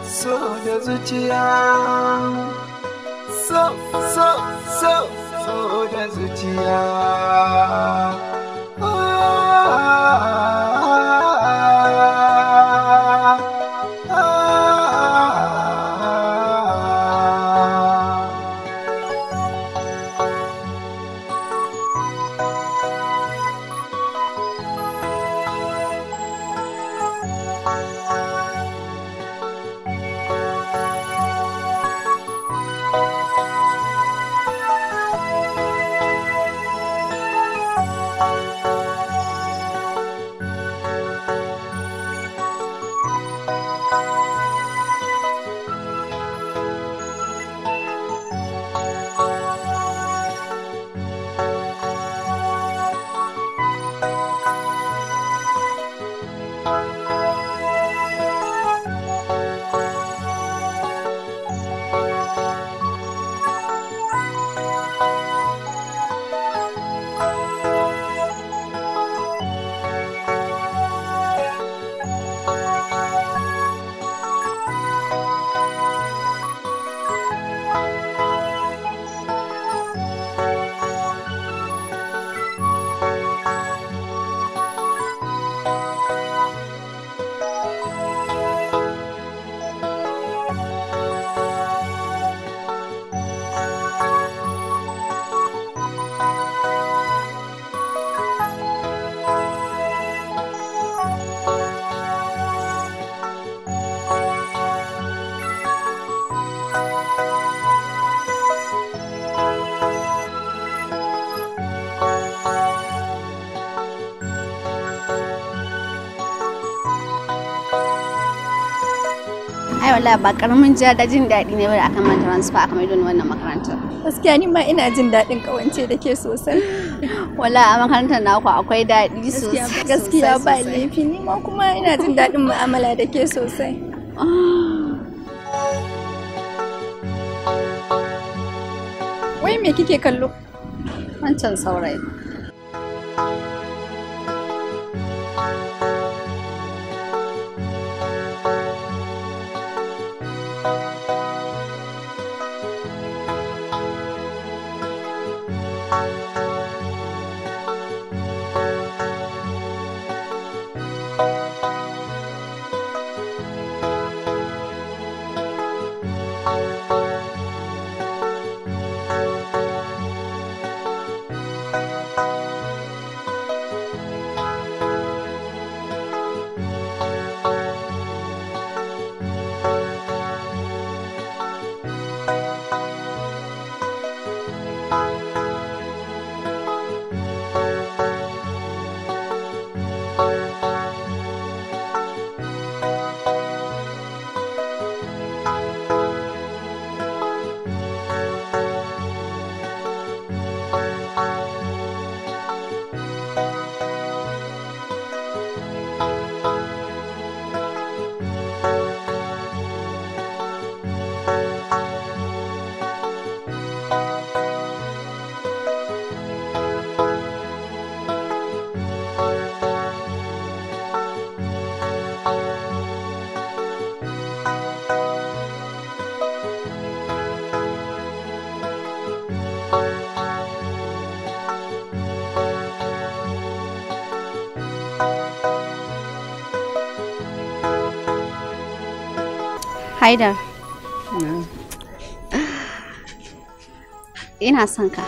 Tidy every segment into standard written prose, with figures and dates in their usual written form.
so da zuciya, so so so so da zuciya. Ai wallahi ba karamin jin daɗi ne ba da aka man transfer aka maido ni wannan makarantar. Gaskiya ni ma ina jin daɗin kawance da ke sosai. Wallahi a makarantar naku akwai daɗi sosai. Gaskiya ba laifi, ni ma kuma ina jin daɗin mu'amala da ke sosai. Wai me kike kallo? Wancan saurayi. Haidar. Ina son ka.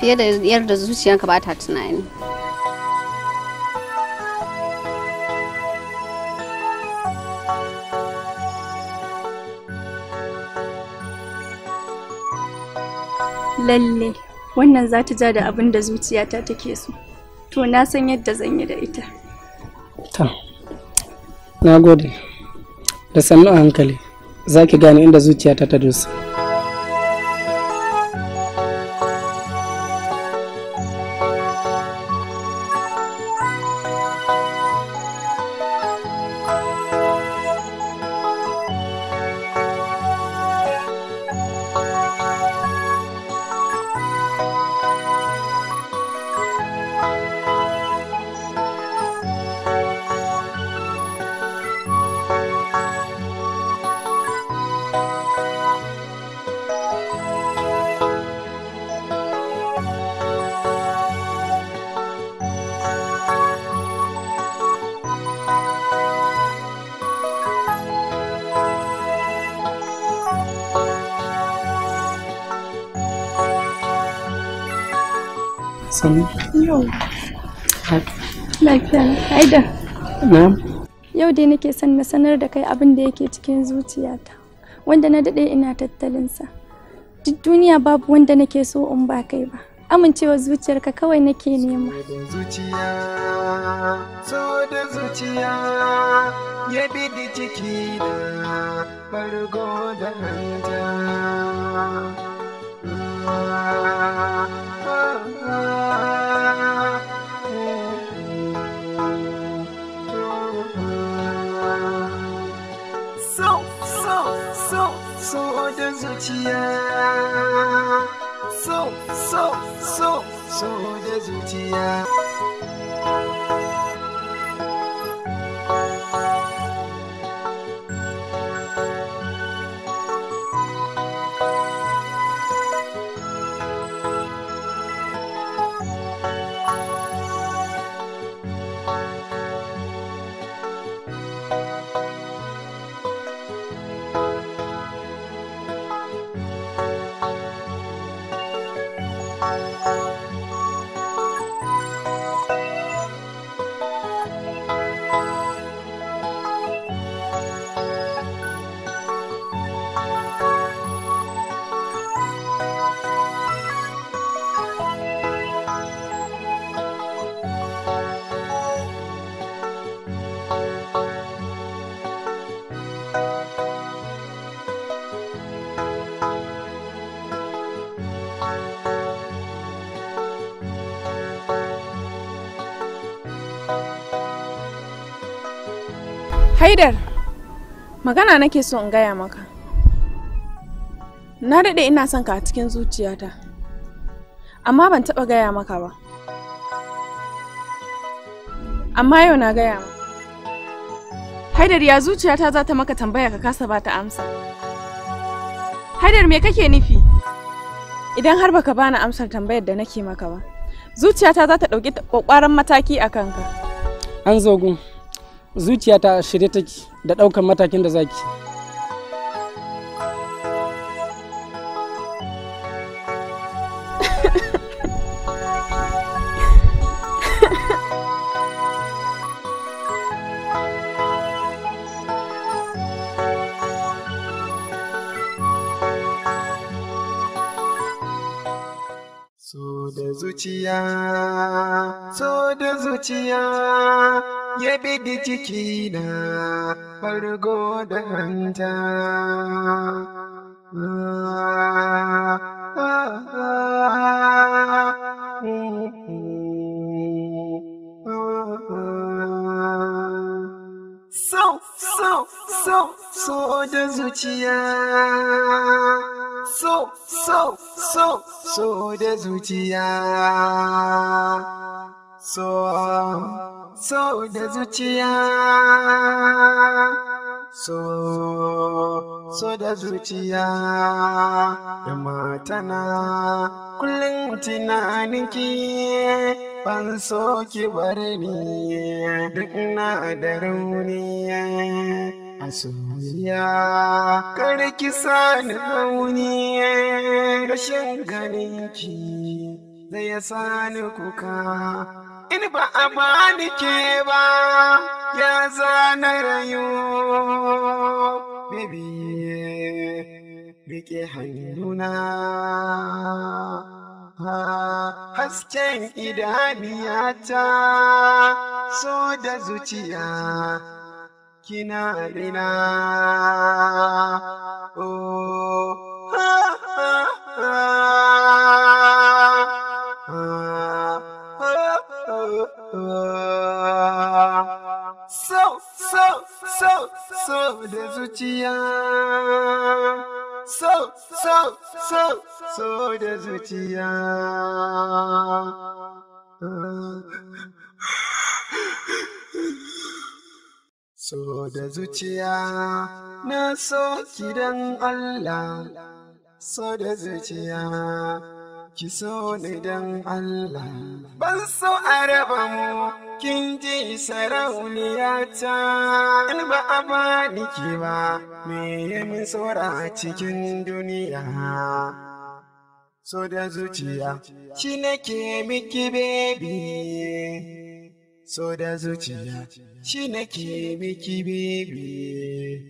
Fiye da yadda zuciyanka ba ta tunani. Lalle, wannan za ta ja da abin da zuciyata take so. To na san yadda zan yi da ita. Ta. Na gode. Da sannu a hankali, za ki gane inda zuciyata ta dosa. Sannu. Yau. Lafiya. Haidar. Na'am. Yau dai nake son na sanar da kai abin da yake cikin zuciyata, wanda na daɗe ina tattalinsa. Duk duniya babu wanda nake so in ba kai ba. Amincewa zuciyarka kawai nake nema. So da zuciya ya bi da ciki da fargo da hanta. So da zuciya. So da zuciya. Haidar, magana nake so in gaya maka. Na daɗe ina son ka a cikin zuciyata, amma ban taɓa gaya maka ba. Amma yau na gaya maka. Haidar, ya zuciyata za ta maka tambaya ka kasa ba ta amsa. Haidar, me kake nufi? Idan har baka bani amsar tambayar da nake maka ba, zuciyata za ta ɗauki ƙwaƙwaran mataki a kanka. An zo gun. Zuciyata shirye take da ɗaukar matakin da zaki. So da zuciya, so da zuciya, ya bi da jiki na fargo da hanta. So da zuciya. So da zuciya. So da zuciya. So da zuciya. Da matana kullum tunaninki, ban so ki bar ni duk na da rauni. A soyayya kar ki sani rauni, rashin ganinki zai sani kuka. In ba a bani ke ba, ya zana rayu. Baby, rike hannuna, hasken idaniyata, so da zuciya kina rina. Oh, so da zuciya. So da zuciya. So da zuciya, na so kidan Allah. So da zuciya, ki so ni dan Allah. Ban so a raba mu, kin ji sarauniya ta. In ba a bani ki ba, me ya min saura a cikin duniya. so da zuciya shi nake miki baby, so da zuciya shi nake miki baby,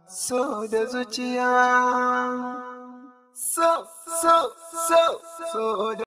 so da zuciya, so da